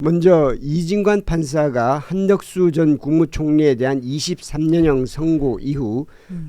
먼저 이진관 판사가 한덕수 전 국무총리에 대한 23년형 선고 이후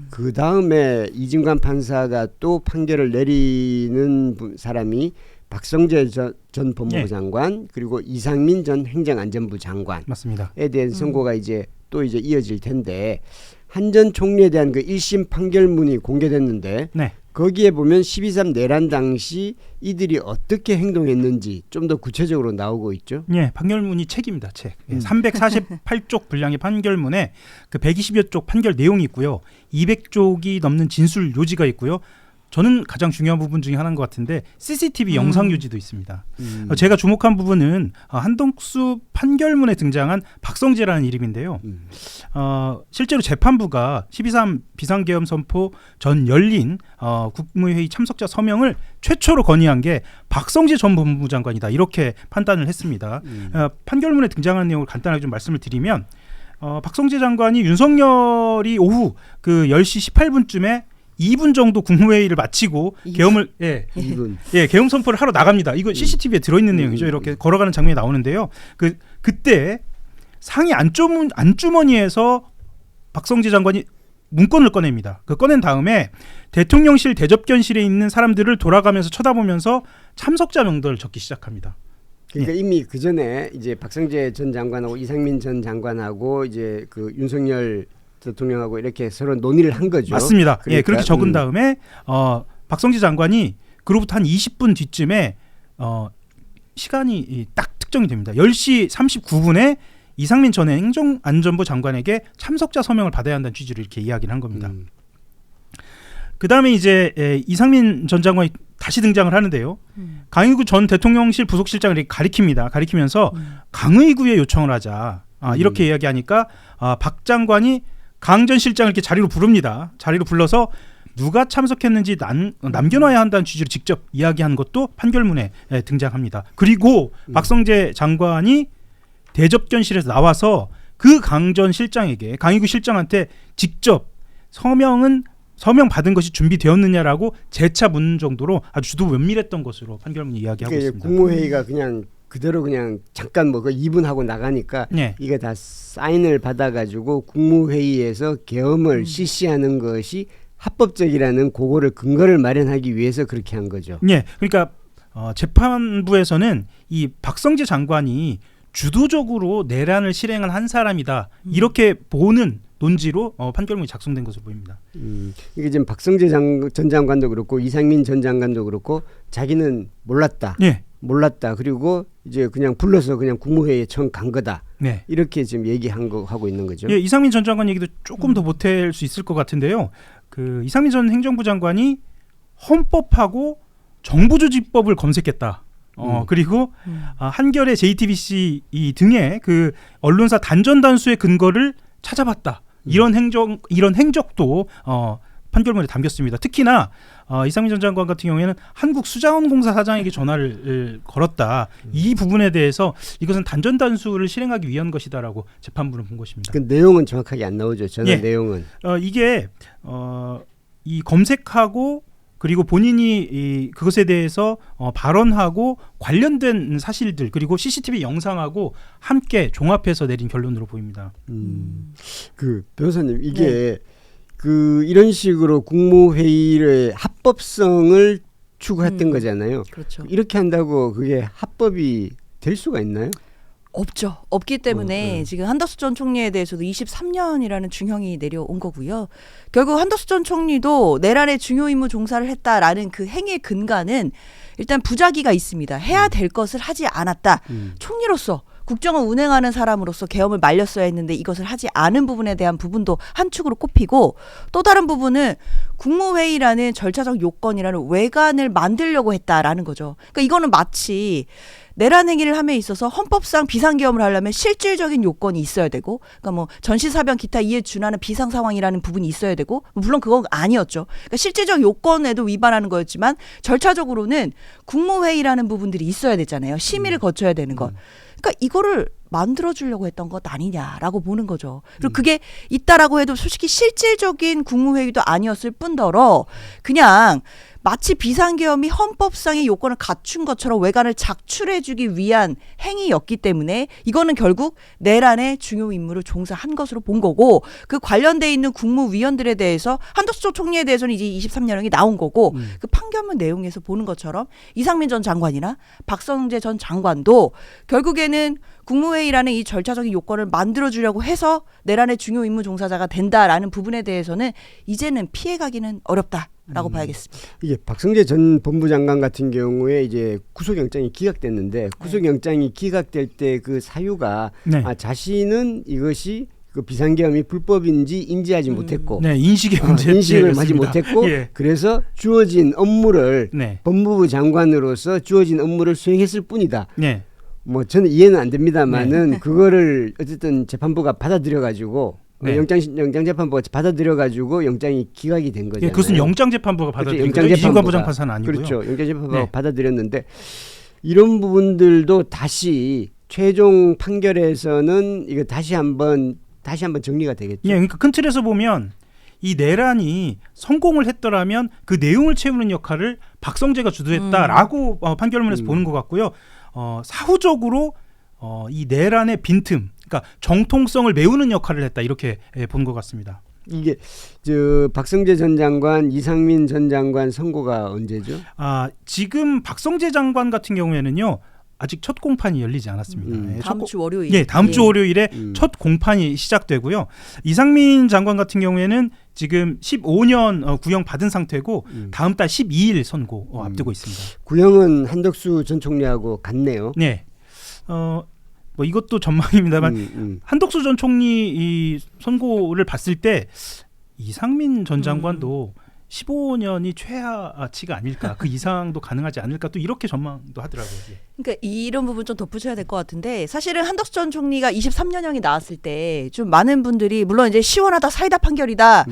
그 다음에 이진관 판사가 또 판결을 내리는 사람이 박성재 전 법무부 장관 그리고 이상민 전 행정안전부 장관에 맞습니다. 대한 선고가 이제 또 이제 이어질 텐데 한 전 총리에 대한 그 1심 판결문이 공개됐는데 네. 거기에 보면 12.3 내란 당시 이들이 어떻게 행동했는지 좀 더 구체적으로 나오고 있죠. 예, 판결문이 책입니다. 책. 348쪽 분량의 판결문에 그 120여 쪽 판결 내용이 있고요. 200쪽이 넘는 진술 요지가 있고요. 저는 가장 중요한 부분 중에 하나인 것 같은데 CCTV 영상 요지도 있습니다. 제가 주목한 부분은 한덕수 판결문에 등장한 박성재라는 이름인데요. 실제로 재판부가 12.3 비상계엄 선포 전 열린 국무회의 참석자 서명을 최초로 건의한 게 박성재 전 법무부 장관이다. 이렇게 판단을 했습니다. 판결문에 등장하는 내용을 간단하게 좀 말씀을 드리면 박성재 장관이 윤석열이 오후 그 10시 18분쯤에 2분 정도 국무회의를 마치고 계엄을 계엄 선포를 하러 나갑니다. 이거 CCTV에 들어있는 내용이죠. 이렇게 걸어가는 장면이 나오는데요. 그때 상의 안주머니에서 박성재 장관이 문건을 꺼냅니다. 꺼낸 다음에 대통령실 대접견실에 있는 사람들을 돌아가면서 쳐다보면서 참석자 명단을 적기 시작합니다. 그러니까 이미 그 전에 이제 박성재 전 장관하고 이상민 전 장관하고 이제 그 윤석열 대통령하고 이렇게 서로 논의를 한 거죠. 맞습니다. 그러니까, 예, 그렇게 적은 다음에 박성재 장관이 그로부터 한 20분 뒤쯤에 시간이 딱 특정이 됩니다. 10시 39분에 이상민 전 행정안전부 장관에게 참석자 서명을 받아야 한다는 취지로 이렇게 이야기를 한 겁니다. 그 다음에 이제 이상민 전 장관이 다시 등장을 하는데요. 강의구 전 대통령실 부속실장을 이렇게 가리키면서 강의구에 요청을 하자. 이렇게 이야기하니까 박 장관이 강 전 실장을 이렇게 자리로 부릅니다. 자리로 불러서 누가 참석했는지 남겨놔야 한다는 취지로 직접 이야기한 것도 판결문에 등장합니다. 그리고 박성재 장관이 대접견실에서 나와서 그 강 전 실장에게 강의구 실장한테 직접 서명 받은 것이 준비되었느냐라고 재차 묻는 정도로 아주 주도 면밀했던 것으로 판결문이 이야기하고 있습니다. 국무회의가 그냥 그대로 그냥 잠깐 뭐 그 2분 하고 나가니까 이게 다 사인을 받아가지고 국무회의에서 계엄을 실시하는 것이 합법적이라는 그거를 근거를 마련하기 위해서 그렇게 한 거죠. 네, 그러니까 재판부에서는 이 박성재 장관이 주도적으로 내란을 실행한 한 사람이다 이렇게 보는 논지로 판결문이 작성된 것으로 보입니다. 이게 지금 박성재 전 장관도 그렇고 이상민 전 장관도 그렇고 자기는 몰랐다. 몰랐다. 그리고 이제 그냥 불러서 그냥 국무회의에 처음 간 거다. 이렇게 지금 하고 있는 거죠. 예, 이상민 전 장관 얘기도 조금 더 보탤 수 있을 것 같은데요. 그 이상민 전 행정부 장관이 헌법하고 정부조직법을 검색했다. 그리고 한겨레 JTBC 등의 그 언론사 단전 단수의 근거를 찾아봤다. 이런 행적도 판결문에 담겼습니다. 특히나 이상민 전 장관 같은 경우에는 한국수자원공사 사장에게 전화를 걸었다. 이 부분에 대해서 이것은 단전 단수를 실행하기 위한 것이다라고 재판부는 본 것입니다. 그 내용은 정확하게 안 나오죠. 전화 내용은. 이게 이 검색하고 그리고 본인이 그것에 대해서 발언하고 관련된 사실들 그리고 CCTV 영상하고 함께 종합해서 내린 결론으로 보입니다. 그 변호사님 이게 이런 식으로 국무회의의 합법성을 추구했던 거잖아요. 그렇죠. 이렇게 한다고 그게 합법이 될 수가 있나요? 없죠. 없기 때문에 지금 한덕수 전 총리에 대해서도 23년이라는 중형이 내려온 거고요. 결국 한덕수 전 총리도 내란의 중요 임무 종사를 했다라는 그 행위의 근간은 일단 부작위가 있습니다. 해야 될 것을 하지 않았다. 총리로서 국정을 운행하는 사람으로서 계엄을 말렸어야 했는데 이것을 하지 않은 부분에 대한 부분도 한 축으로 꼽히고 또 다른 부분은 국무회의라는 절차적 요건이라는 외관을 만들려고 했다라는 거죠. 그러니까 이거는 마치 내란 행위를 함에 있어서 헌법상 비상계엄을 하려면 실질적인 요건이 있어야 되고 그러니까 뭐 전시사변 기타 이에 준하는 비상 상황이라는 부분이 있어야 되고 물론 그건 아니었죠. 그러니까 실질적 요건에도 위반하는 거였지만 절차적으로는 국무회의라는 부분들이 있어야 되잖아요. 심의를 거쳐야 되는 것. 그러니까 이거를 만들어주려고 했던 것 아니냐라고 보는 거죠. 그리고 그게 있다라고 해도 솔직히 실질적인 국무회의도 아니었을 뿐더러 그냥 마치 비상계엄이 헌법상의 요건을 갖춘 것처럼 외관을 작출해주기 위한 행위였기 때문에 이거는 결국 내란의 중요 임무를 종사한 것으로 본 거고 그 관련돼 있는 국무위원들에 대해서 한덕수 전 총리에 대해서는 이제 23년형이 나온 거고 그 판결문 내용에서 보는 것처럼 이상민 전 장관이나 박성재 전 장관도 결국에는 국무회의라는 이 절차적인 요건을 만들어주려고 해서 내란의 중요 임무 종사자가 된다라는 부분에 대해서는 이제는 피해가기는 어렵다라고 봐야겠습니다. 이게 박성재 전 법무장관 같은 경우에 이제 구속영장이 기각됐는데 구속영장이 기각될 때 그 사유가 네. 자신은 이것이 그 비상계엄이 불법인지 인지하지 못했고 네, 인식의 문제 인식을 하지 못했고 예. 그래서 주어진 업무를 네. 법무부 장관으로서 주어진 업무를 수행했을 뿐이다. 네. 뭐 저는 이해는 안 됩니다만은 그거를 어쨌든 재판부가 받아들여 가지고 네. 영장 재판부가 받아들여 가지고 영장이 기각이 된 거잖아요. 예, 그것은 영장 재판부가 받아들인 거죠. 이진관 부장판사는 아니고요. 그렇죠. 영장 재판부가 네. 받아들였는데 이런 부분들도 다시 최종 판결에서는 이거 다시 한번 정리가 되겠죠. 예, 그러니까 큰 틀에서 보면 이 내란이 성공을 했더라면 그 내용을 채우는 역할을 박성재가 주도했다라고 판결문에서 보는 것 같고요. 사후적으로 이 내란의 빈틈, 그러니까 정통성을 메우는 역할을 했다 이렇게 본 것 같습니다. 이게 박성재 전 장관, 이상민 전 장관 선고가 언제죠? 지금 박성재 장관 같은 경우에는요. 아직 첫 공판이 열리지 않았습니다. 예, 다음 주 월요일. 예, 다음 주 월요일에 첫 공판이 시작되고요. 이상민 장관 같은 경우에는 지금 15년 구형 받은 상태고 다음 달 12일 선고 앞두고 있습니다. 구형은 한덕수 전 총리하고 같네요. 네. 뭐 이것도 전망입니다만 한덕수 전 총리 이 선고를 봤을 때 이상민 전 장관도 15년이 최하치가 아닐까, 그 이상도 가능하지 않을까, 또 이렇게 전망도 하더라고요. 그러니까 이런 부분 좀 덧붙여야 될 것 같은데 사실은 한덕수 전 총리가 23년형이 나왔을 때 좀 많은 분들이 물론 이제 시원하다 사이다 판결이다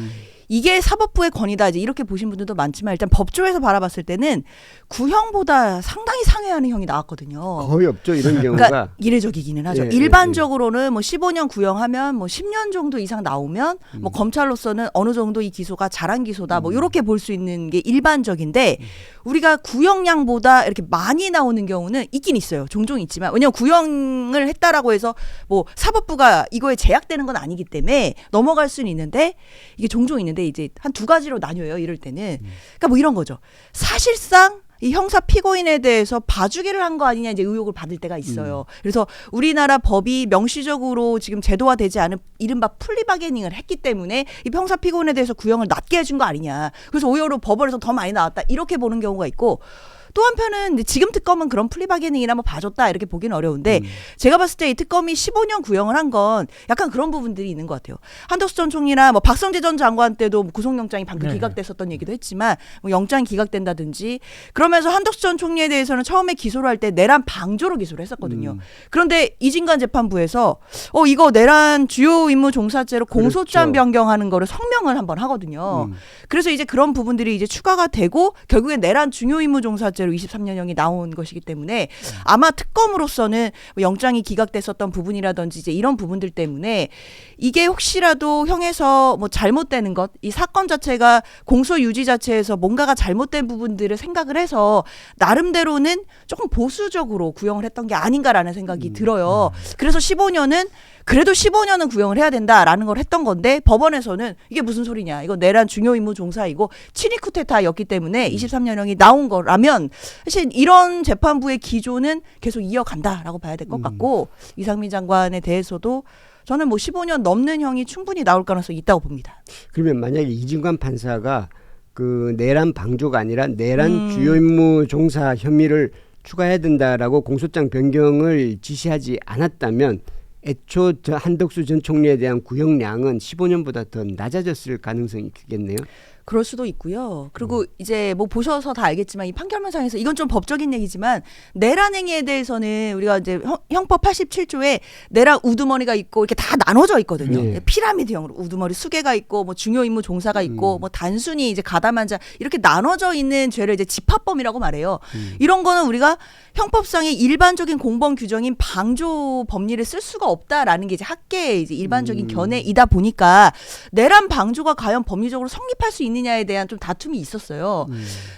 이게 사법부의 권위다 이제 이렇게 보신 분들도 많지만 일단 법조에서 바라봤을 때는 구형보다 상당히 상회하는 형이 나왔거든요. 거의 없죠 이런 경우가. 그러니까 이례적이기는 하죠. 예, 일반적으로는 뭐 15년 구형하면 뭐 10년 정도 이상 나오면 뭐 검찰로서는 어느 정도 이 기소가 잘한 기소다 뭐 이렇게 볼 수 있는 게 일반적인데 우리가 구형량보다 이렇게 많이 나오는 경우는 있긴 있어요. 종종 있지만 왜냐하면 구형을 했다라고 해서 뭐 사법부가 이거에 제약되는 건 아니기 때문에 넘어갈 수는 있는데 이게 종종 있는데 이제 한 두 가지로 나뉘어요. 이럴 때는 그러니까 뭐 이런 거죠. 사실상 이 형사 피고인에 대해서 봐주기를 한 거 아니냐 이제 의혹을 받을 때가 있어요. 그래서 우리나라 법이 명시적으로 지금 제도화되지 않은 이른바 플리바게닝을 했기 때문에 이 형사 피고인에 대해서 구형을 낮게 해준 거 아니냐. 그래서 오히려 법원에서 더 많이 나왔다 이렇게 보는 경우가 있고. 또 한편은 지금 특검은 그런 플리바게닝이나 뭐 봐줬다 이렇게 보기는 어려운데 제가 봤을 때 이 특검이 15년 구형을 한 건 약간 그런 부분들이 있는 것 같아요. 한덕수 전 총리나 뭐 박성재 전 장관 때도 뭐 구속영장이 방금 기각됐었던 얘기도 했지만 뭐 영장이 기각된다든지 그러면서 한덕수 전 총리에 대해서는 처음에 기소를 할 때 내란 방조로 기소를 했었거든요. 그런데 이진관 재판부에서 이거 내란 주요 임무 종사죄로 공소장 변경하는 거를 성명을 한번 하거든요. 그래서 이제 그런 부분들이 이제 추가가 되고 결국엔 내란 중요 임무 종사죄로 23년형이 나온 것이기 때문에 아마 특검으로서는 영장이 기각됐었던 부분이라든지 이제 이런 부분들 때문에 이게 혹시라도 형에서 뭐 잘못되는 것, 이 사건 자체가 공소 유지 자체에서 뭔가가 잘못된 부분들을 생각을 해서 나름대로는 조금 보수적으로 구형을 했던 게 아닌가라는 생각이 들어요. 그래서 15년은 그래도 15년은 구형을 해야 된다라는 걸 했던 건데 법원에서는 이게 무슨 소리냐. 이거 내란 중요 임무 종사이고 친위 쿠데타였기 때문에 23년형이 나온 거라면 사실 이런 재판부의 기조는 계속 이어간다라고 봐야 될 것 같고 이상민 장관에 대해서도 저는 뭐 15년 넘는 형이 충분히 나올 가능성이 있다고 봅니다. 그러면 만약에 이진관 판사가 그 내란 방조가 아니라 내란 주요 임무 종사 혐의를 추가해야 된다라고 공소장 변경을 지시하지 않았다면 애초 한덕수 전 총리에 대한 구형량은 15년보다 더 낮아졌을 가능성이 크겠네요. 그럴 수도 있고요. 그리고 이제 뭐 보셔서 다 알겠지만 이 판결문상에서 이건 좀 법적인 얘기지만 내란 행위에 대해서는 우리가 이제 형법 87조에 내란 우두머리가 있고 이렇게 다 나눠져 있거든요. 네. 피라미드형으로 우두머리 수괴가 있고 뭐 중요 임무 종사가 있고 뭐 단순히 이제 가담한 자 이렇게 나눠져 있는 죄를 이제 집합범이라고 말해요. 이런 거는 우리가 형법상의 일반적인 공범 규정인 방조 법리를 쓸 수가 없다라는 게 이제 학계의 이제 일반적인 견해이다 보니까 내란 방조가 과연 법리적으로 성립할 수 있는 아니냐에 대한 좀 다툼이 있었어요.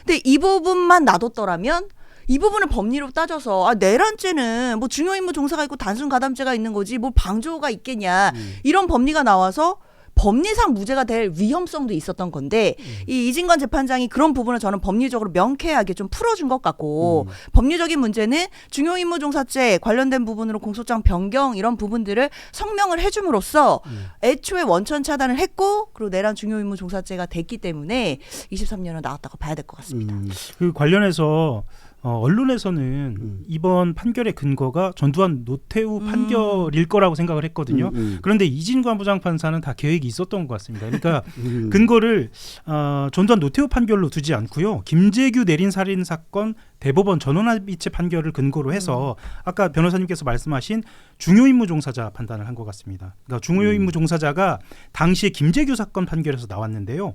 근데 이 부분만 놔뒀더라면 이 부분을 법리로 따져서 내란죄는 뭐 중요임무 종사가 있고 단순 가담죄가 있는 거지 뭐 방조가 있겠냐 이런 법리가 나와서 법리상 무죄가 될 위험성도 있었던 건데 이 이진관 재판장이 그런 부분을 저는 법리적으로 명쾌하게 좀 풀어준 것 같고 법리적인 문제는 중요임무종사죄 관련된 부분으로 공소장 변경 이런 부분들을 성명을 해줌으로써 애초에 원천 차단을 했고 그리고 내란 중요임무종사죄가 됐기 때문에 23년은 나왔다고 봐야 될 것 같습니다. 그 관련해서 언론에서는 이번 판결의 근거가 전두환 노태우 판결일 거라고 생각을 했거든요. 그런데 이진관 부장판사는 다 계획이 있었던 것 같습니다. 그러니까 근거를 전두환 노태우 판결로 두지 않고요. 김재규 내린 살인 사건 대법원 전원합의체 판결을 근거로 해서 아까 변호사님께서 말씀하신 중요임무 종사자 판단을 한 것 같습니다. 그러니까 중요임무 종사자가 당시에 김재규 사건 판결에서 나왔는데요.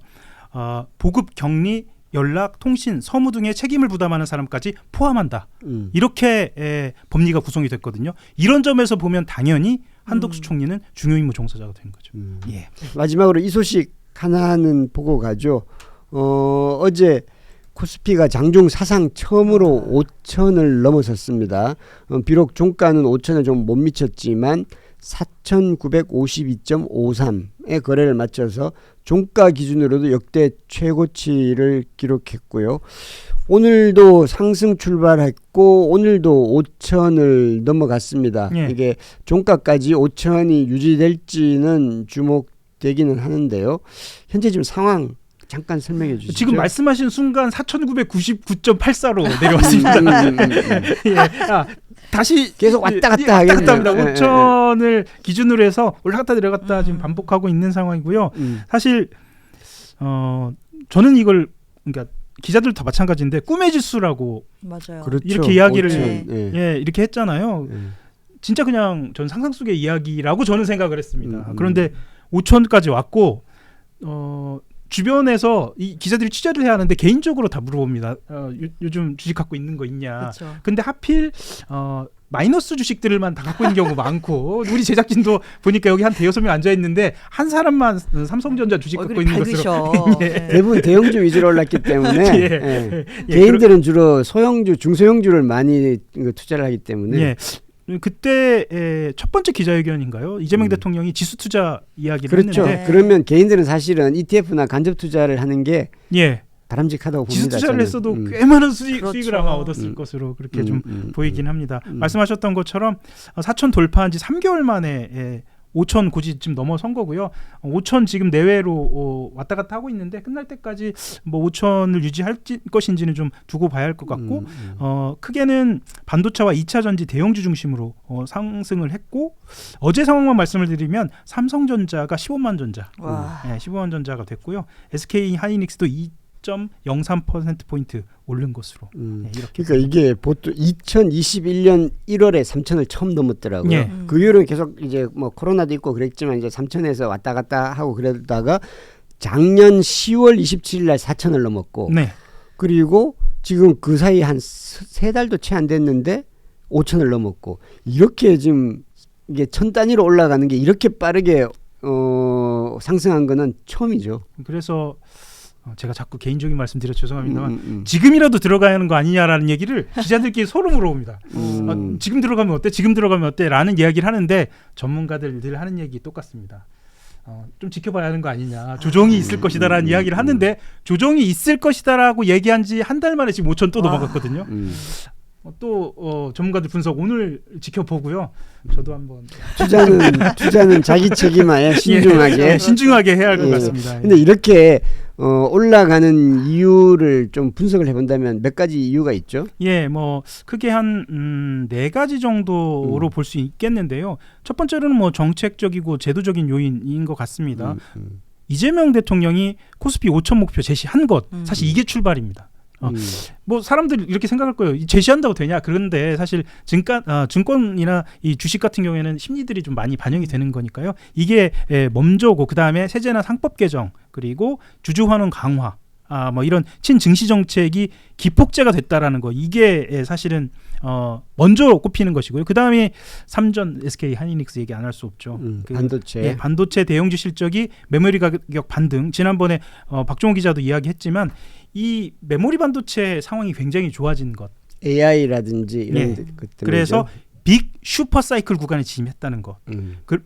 보급, 격리, 연락, 통신, 서무 등의 책임을 부담하는 사람까지 포함한다. 이렇게 법리가 구성이 됐거든요. 이런 점에서 보면 당연히 한덕수 총리는 중요임무 종사자가 된 거죠. 예. 마지막으로 이 소식 하나는 보고 가죠. 어제 코스피가 장중 사상 처음으로 5천을 넘어섰습니다. 비록 종가는 5천에 좀 못 미쳤지만 4,952.53의 거래를 마쳐서 종가 기준으로도 역대 최고치를 기록했고요. 오늘도 상승 출발했고 오늘도 5천을 넘어갔습니다. 예. 이게 종가까지 5천이 유지될지는 주목되기는 하는데요. 현재 지금 상황 잠깐 설명해 주시죠. 지금 말씀하신 순간 4,999.84로 내려왔습니다. 예. 다시 계속 왔다 갔다 하겠네요. 합니다. 5천을 기준으로 해서 올라갔다 내려갔다 지금 반복하고 있는 상황이고요. 사실 저는 이걸 그러니까 기자들도 다 마찬가지인데 꿈의 지수라고 맞아요. 그렇죠. 이렇게 이야기를 5천, 예, 이렇게 했잖아요. 진짜 그냥 전 상상 속의 이야기라고 저는 생각을 했습니다. 그런데 5천까지 왔고 주변에서 이 기자들이 취재를 해야 하는데 개인적으로 다 물어봅니다. 요즘 주식 갖고 있는 거 있냐. 그쵸. 근데 하필 마이너스 주식들만 다 갖고 있는 경우가 많고 우리 제작진도 보니까 여기 한 대여섯 명 앉아 있는데 한 사람만 삼성전자 주식 갖고 있는 것으로 예. 대부분 대형주 위주로 올랐기 때문에 예. 개인들은 주로 소형주, 중소형주를 많이 투자를 하기 때문에 예. 그때 첫 번째 기자회견인가요? 이재명 대통령이 지수 투자 이야기를 그렇죠. 했는데 그러면 개인들은 사실은 ETF나 간접 투자를 하는 게 예. 바람직하다고 봅니다. 지수 투자를 저는. 했어도 꽤 많은 수익을 그렇죠. 아마 얻었을 것으로 그렇게 좀 보이긴 합니다. 말씀하셨던 것처럼 4천 돌파한 지 3개월 만에 5천 고지쯤 넘어선 거고요. 5천 지금 내외로 왔다 갔다 하고 있는데 끝날 때까지 뭐 5천을 유지할 것인지는 좀 두고 봐야 할 것 같고 크게는 반도체와 2차 전지 대형주 중심으로 상승을 했고 어제 상황만 말씀을 드리면 삼성전자가 15만 전자, 와. 15만 전자가 됐고요. SK 하이닉스도 2.03%포인트 오른 것으로 이렇게. 그러니까 이게 보통 2021년 1월에 3천을 처음 넘었더라고요. 예. 그 이후로는 계속 이제 뭐 코로나도 있고 그랬지만 이제 3천에서 왔다 갔다 하고 그러다가 작년 10월 27일 날 4천을 넘었고 네. 그리고 지금 그 사이 한 세 달도 채 안 됐는데 5천을 넘었고 이렇게 지금 이게 천 단위로 올라가는 게 이렇게 빠르게 상승한 거는 처음이죠. 그래서 제가 자꾸 개인적인 말씀 드려 죄송합니다만 지금이라도 들어가야 하는 거 아니냐라는 얘기를 기자들끼리 서로 물어봅니다. 지금 들어가면 어때? 지금 들어가면 어때? 라는 이야기를 하는데 전문가들 늘 하는 얘기 똑같습니다. 좀 지켜봐야 하는 거 아니냐. 조정이 있을 것이다라는 이야기를 하는데 조정이 있을 것이다라고 얘기한 지 한 달 만에 지금 5천 또 넘어갔거든요. 또 전문가들 분석 오늘 지켜보고요. 저도 한번 투자는 자기 책임하에 신중하게 신중하게 해야 할 것 같습니다. 근데 이렇게 올라가는 이유를 좀 분석을 해본다면 몇 가지 이유가 있죠? 예, 뭐 크게 한 네 가지 정도로 볼 수 있겠는데요. 첫 번째로는 뭐 정책적이고 제도적인 요인인 것 같습니다. 이재명 대통령이 코스피 5천 목표 제시한 것 사실 이게 출발입니다. 뭐 사람들 이렇게 생각할 거예요. 제시한다고 되냐? 그런데 사실 증권이나 이 주식 같은 경우에는 심리들이 좀 많이 반영이 되는 거니까요. 이게 먼저고 그 다음에 세제나 상법 개정 그리고 주주 환원 강화 뭐 이런 친증시 정책이 기폭제가 됐다라는 거 이게 사실은 먼저 꼽히는 것이고요. 그 다음에 삼전 SK 하이닉스 얘기 안 할 수 없죠. 반도체. 예, 반도체 대형주 실적이 메모리 가격 반등. 지난번에 박종호 기자도 이야기했지만 이 메모리 반도체 상황이 굉장히 좋아진 것. AI라든지 이런 예. 것들. 그래서 빅 슈퍼 사이클 구간에 진입했다는 거.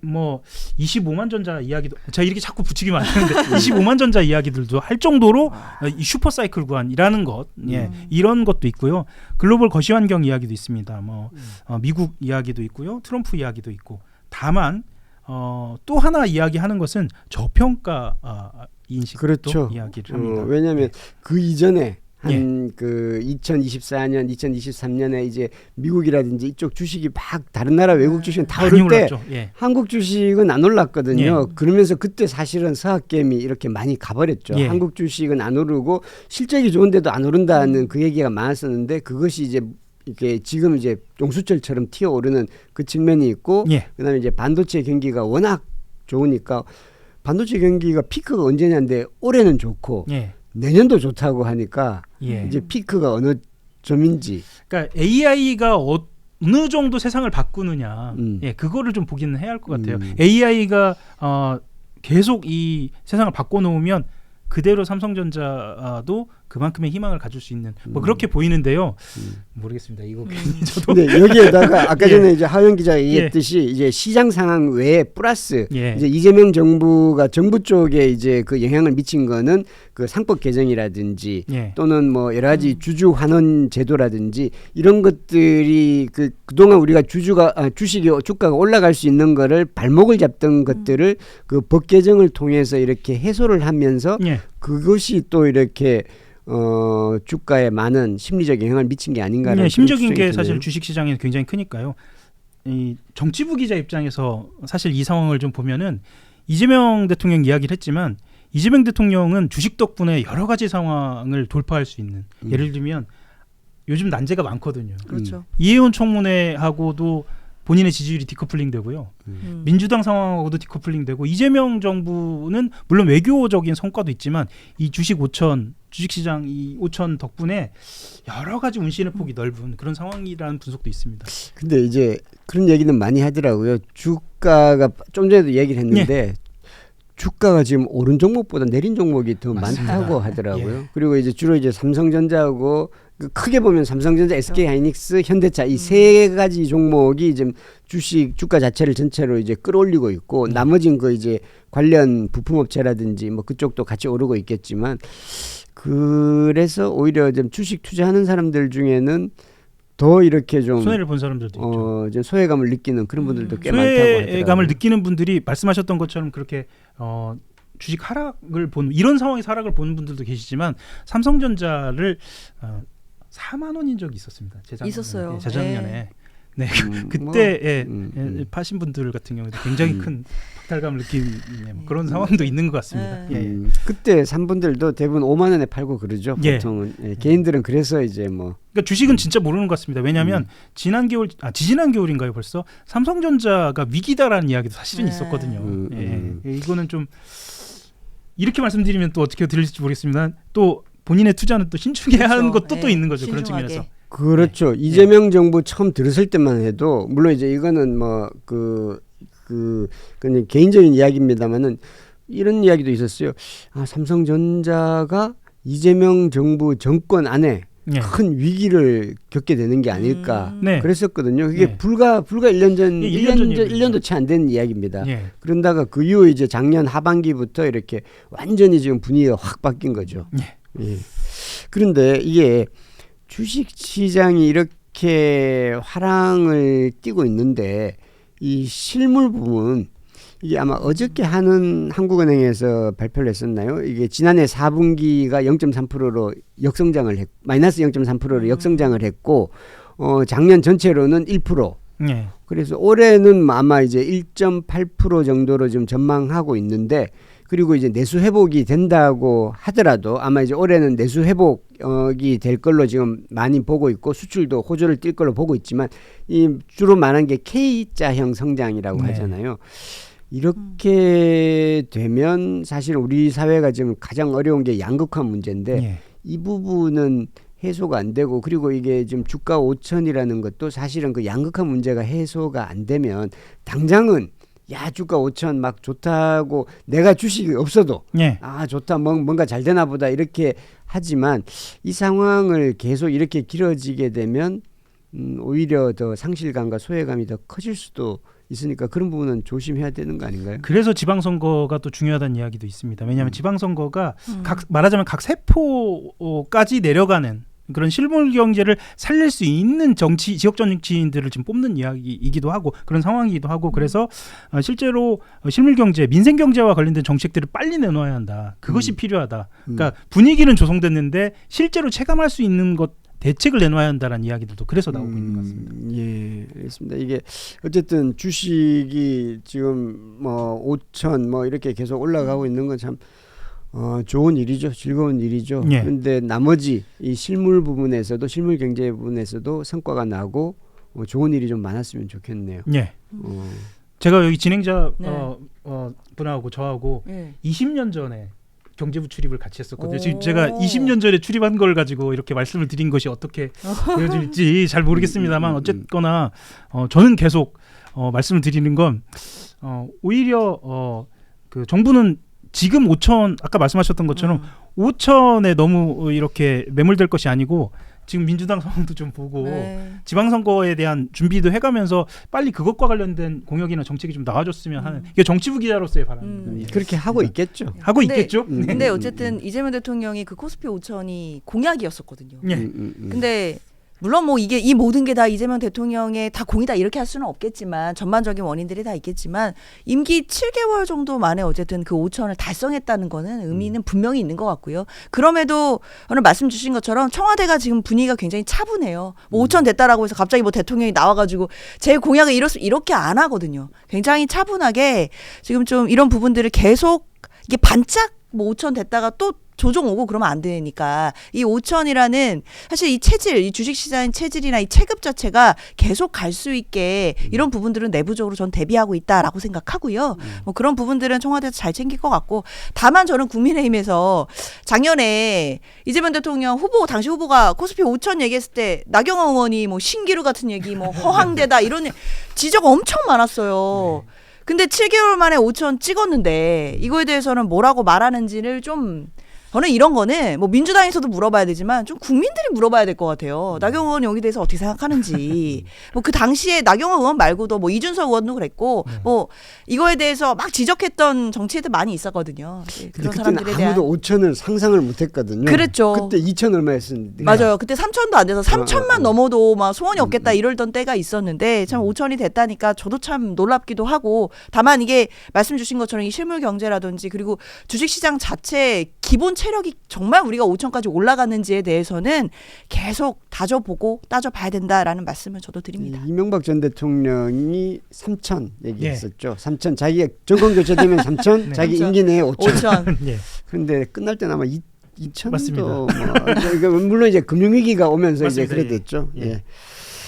뭐 25만 전자 이야기도 제가 이렇게 자꾸 붙이기만 안 되는데 25만 전자 이야기들도 할 정도로 이 슈퍼 사이클 구간이라는 것, 예, 이런 것도 있고요. 글로벌 거시 환경 이야기도 있습니다. 뭐 미국 이야기도 있고요. 트럼프 이야기도 있고. 다만 또 하나 이야기하는 것은 저평가 인식도 그렇죠. 이야기를 합니다. 왜냐하면 그 이전에 한 예. 그 2024년, 2023년에 이제 미국이라든지 이쪽 주식이 막 다른 나라 외국 주식은 다 많이 오를 때 올랐죠. 예. 한국 주식은 안 올랐거든요. 예. 그러면서 그때 사실은 서학개미 이렇게 많이 가버렸죠. 예. 한국 주식은 안 오르고 실적이 좋은데도 안 오른다는 그 얘기가 많았었는데 그것이 이제 이렇게 지금 이제 용수철처럼 튀어오르는 그 측면이 있고 예. 그다음에 이제 반도체 경기가 워낙 좋으니까 반도체 경기가 피크가 언제냐인데 올해는 좋고 예. 내년도 좋다고 하니까 예. 이제 피크가 어느 점인지. 그러니까 AI가 어느 정도 세상을 바꾸느냐, 예, 그거를 좀 보기는 해야 할 것 같아요. AI가 계속 이 세상을 바꿔놓으면 그대로 삼성전자도 그만큼의 희망을 가질 수 있는 뭐 그렇게 보이는데요. 모르겠습니다. 이거 괜히 저도. 근데 여기에다가 아까 예. 전에 이제 하영 기자가 얘기했듯이 이제 시장 상황 외에 플러스 예. 이제 이재명 정부가 정부 쪽에 이제 그 영향을 미친 거는 그 상법 개정이라든지 예. 또는 뭐 여러 가지 주주 환원 제도라든지 이런 것들이 그동안 우리가 주식이 주가가 올라갈 수 있는 거를 발목을 잡던 것들을 그 법 개정을 통해서 이렇게 해소를 하면서 예. 그것이 또 이렇게 주가에 많은 심리적 영향을 미친 게 아닌가라는 예, 심적인 게 추정이 사실 드네요. 주식 시장에 굉장히 크니까요. 이 정치부 기자 입장에서 사실 이 상황을 좀 보면은 이재명 대통령 이야기를 했지만 이재명 대통령은 주식 덕분에 여러 가지 상황을 돌파할 수 있는 예를 들면 요즘 난제가 많거든요. 그렇죠. 이혜원 청문회하고도 본인의 지지율이 디커플링 되고요. 민주당 상황하고도 디커플링 되고 이재명 정부는 물론 외교적인 성과도 있지만 이 주식시장 이 5천 덕분에 여러 가지 운신의 폭이 넓은 그런 상황이라는 분석도 있습니다. 근데 이제 그런 얘기는 많이 하더라고요. 주가가 좀 전에도 얘기를 했는데 주가가 지금 오른 종목보다 내린 종목이 더 맞습니다. 많다고 하더라고요. 예. 그리고 이제 주로 이제 삼성전자하고 크게 보면 삼성전자, SK하이닉스, 현대차 이 세 가지 종목이 지금 주가 자체를 전체로 이제 끌어올리고 있고 나머지는 그 이제 관련 부품업체라든지 뭐 그쪽도 같이 오르고 있겠지만 그래서 오히려 좀 주식 투자하는 사람들 중에는 더 이렇게 좀 손해를 본 사람들도 있죠. 좀 소외감을 느끼는 그런 분들도 꽤 많다고 하더라고요. 소외감을 느끼는 분들이 말씀하셨던 것처럼 그렇게 주식 하락을 본 이런 상황에서 하락을 보는 분들도 계시지만 삼성전자를 4만 원인 적이 있었습니다. 있었어요. 재작년에. 네. 뭐, 그때 파신 분들 같은 경우도 굉장히 큰 박탈감을 느끼는 그런 상황도 있는 것 같습니다. 그때 산 분들도 대부분 5만 원에 팔고 그러죠. 예. 보통은 개인들은 그래서 이제 뭐 그러니까 주식은 진짜 모르는 것 같습니다. 왜냐하면 지지난 겨울인가요 벌써 삼성전자가 위기다라는 이야기도 사실은 있었거든요. 이거는 좀 이렇게 말씀드리면 또 어떻게 들릴지 모르겠습니다. 또 본인의 투자는 또 신중해야 하는 것도 또 있는 거죠. 신중하게. 그런 측면에서. 그렇죠. 이재명 정부 처음 들었을 때만 해도 물론 이제 이거는 뭐 그냥 개인적인 이야기입니다만은 이런 이야기도 있었어요. 삼성전자가 이재명 정부 정권 안에 큰 위기를 겪게 되는 게 아닐까 그랬었거든요. 그게 불과 1년 전, 1년도 채 안 된 이야기입니다. 그런다가 그 이후 이제 작년 하반기부터 이렇게 완전히 지금 분위기가 확 바뀐 거죠. 그런데 이게 주식 시장이 이렇게 화랑을 띠고 있는데 이 실물 부분 이게 아마 어저께 한국은행에서 발표를 했었나요? 이게 지난해 4분기가 0.3%로 역성장을 마이너스 0.3%로 역성장을 했고 작년 전체로는 1%. 그래서 올해는 아마 이제 1.8% 정도로 지금 전망하고 있는데 그리고 이제 내수 회복이 된다고 하더라도 아마 이제 올해는 내수 회복이 될 걸로 지금 많이 보고 있고 수출도 호조를 띨 걸로 보고 있지만 이 주로 말한 게 K자형 성장이라고 하잖아요. 이렇게 되면 사실 우리 사회가 지금 가장 어려운 게 양극화 문제인데 예. 이 부분은 해소가 안 되고 그리고 이게 지금 주가 5천이라는 것도 사실은 그 양극화 문제가 해소가 안 되면 당장은 야 주가 5천 막 좋다고 내가 주식이 없어도 예. 아 좋다 뭔가 잘 되나 보다 이렇게 하지만 이 상황을 계속 이렇게 길어지게 되면 오히려 더 상실감과 소외감이 더 커질 수도 있으니까 그런 부분은 조심해야 되는 거 아닌가요? 그래서 지방선거가 또 중요하다는 이야기도 있습니다. 왜냐하면 지방선거가 말하자면 각 세포까지 내려가는 그런 실물 경제를 살릴 수 있는 지역 정치인들을 지금 뽑는 이야기이기도 하고 그런 상황이기도 하고 그래서 실제로 실물 경제, 민생 경제와 관련된 정책들을 빨리 내놓아야 한다. 그것이 필요하다. 그러니까 분위기는 조성됐는데 실제로 체감할 수 있는 것 대책을 내놔야 한다는 이야기들도 그래서 나오고 있는 것 같습니다. 예, 알겠습니다. 이게 어쨌든 주식이 지금 뭐 5천 뭐 이렇게 계속 올라가고 있는 건 참 좋은 일이죠, 즐거운 일이죠. 예. 그런데 나머지 이 실물 부분에서도 실물 경제 부분에서도 성과가 나고 좋은 일이 좀 많았으면 좋겠네요. 예. 제가 여기 진행자 네. 분하고 저하고 예. 20년 전에 경제부 출입을 같이 했었거든요. 지금 오. 제가 20년 전에 출입한 걸 가지고 이렇게 말씀을 드린 것이 어떻게 되어질지 잘 모르겠습니다만 어쨌거나 저는 계속 말씀을 드리는 건 오히려 그 정부는 지금 5천 아까 말씀하셨던 것처럼 5천에 너무 이렇게 매몰될 것이 아니고 지금 민주당 상황도 좀 보고 네. 지방선거에 대한 준비도 해가면서 빨리 그것과 관련된 공약이나 정책이 좀 나와줬으면 하는 이게 정치부 기자로서의 바람입니다. 그렇게 하고 있겠죠. 하고 근데- 있겠죠. 근데 어쨌든 이재명 대통령이 그 코스피 5천이 공약이었었거든요. 예. 근데 물론 뭐 이게 이 모든 게 다 이재명 대통령의 다 공이다 이렇게 할 수는 없겠지만 전반적인 원인들이 다 있겠지만 임기 7개월 정도 만에 어쨌든 그 5천을 달성했다는 거는 의미는 분명히 있는 것 같고요. 그럼에도 오늘 말씀 주신 것처럼 청와대가 지금 분위기가 굉장히 차분해요. 뭐 5천 됐다라고 해서 갑자기 뭐 대통령이 나와가지고 제 공약을 이렇게 안 하거든요. 굉장히 차분하게 지금 좀 이런 부분들을 계속 이게 반짝 뭐 5천 됐다가 또 조정 오고 그러면 안 되니까 이 5천이라는 사실 이 체질, 이 주식시장의 체질이나 이 체급 자체가 계속 갈 수 있게 이런 부분들은 내부적으로 전 대비하고 있다라고 생각하고요. 뭐 그런 부분들은 청와대에서 잘 챙길 것 같고 다만 저는 국민의힘에서 작년에 이재명 대통령 당시 후보가 코스피 5천 얘기했을 때 나경원 의원이 뭐 신기루 같은 얘기 뭐 허황되다 이런 지적 엄청 많았어요. 근데 7개월 만에 5천 찍었는데 이거에 대해서는 뭐라고 말하는지를 좀 저는 이런 거는 뭐 민주당에서도 물어봐야 되지만 좀 국민들이 물어봐야 될 것 같아요. 나경원 의원 여기 대해서 어떻게 생각하는지. 뭐 그 당시에 나경원 의원 말고도 뭐 이준석 의원도 그랬고 뭐 이거에 대해서 막 지적했던 정치인들 많이 있었거든요. 근데 그런 그때는 사람들에 대한 아무도 5천을 상상을 못했거든요. 그랬죠. 그때 2천 얼마였었는데. 맞아요. 그때 3천도 안 돼서 3천만 어. 넘어도 막 소원이 없겠다 이러던 때가 있었는데 참 5천이 됐다니까 저도 참 놀랍기도 하고 다만 이게 말씀 주신 것처럼 이 실물 경제라든지 그리고 주식시장 자체 기본 체력이 정말 우리가 5천까지 올라갔는지에 대해서는 계속 다져보고 따져봐야 된다라는 말씀을 저도 드립니다. 이명박 전 대통령이 3천 얘기했었죠. 3천 자기가 정권 교체되면 3천 네. 자기 3천. 임기 내에 5천. 5천. 예. 근데 끝날 때는 아마 2천도 맞습니다. 뭐 물론 이제 금융위기가 오면서 맞습니다. 이제 그래 됐죠. 예. 예.